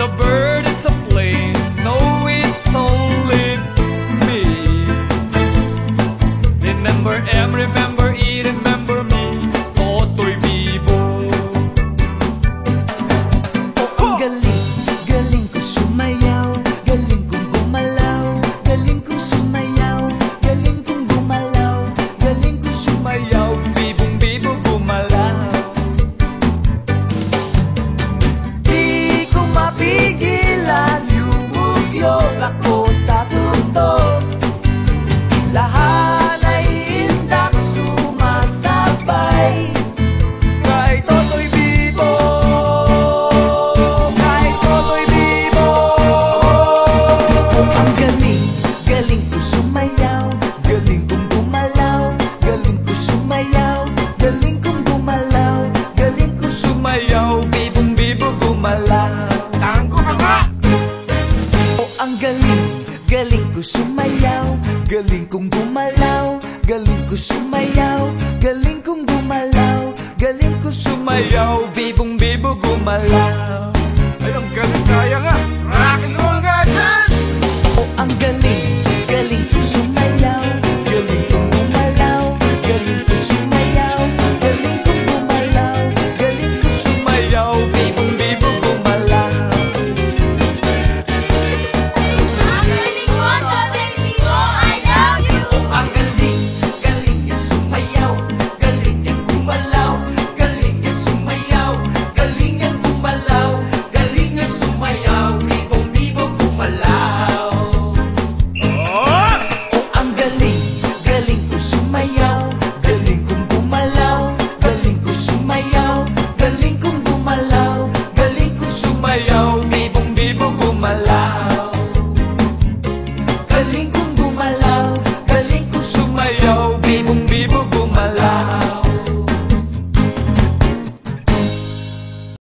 a bird, it's a plane. No, it's only me. Remember M, remember E, remember me. Toto'y Bibo. Ang galing, galing kong sumayaw, galing kong gumalaw, galing kong sumayaw, galing kong gumalaw, galing kong sumayaw. Bibong bibo gumalaw. Di ko mapigilan, yumugyot ako sa tutok. Lahat ay indak sumasabay. Kay Toto'y Bibo, kay Toto'y Bibo. Ang galing, galing ko sumayaw, galing kong gumalaw, galing ko sumayaw, galing kong gumalaw, galing ko Sumayaw, bibong bibo gumalaw. Tangko ka nga! Ang galing, galing ko sumayaw, galing kong gumalaw, galing ko sumayaw, galing kong gumalaw, galing ko Sumayaw, bibong bibo gumalaw.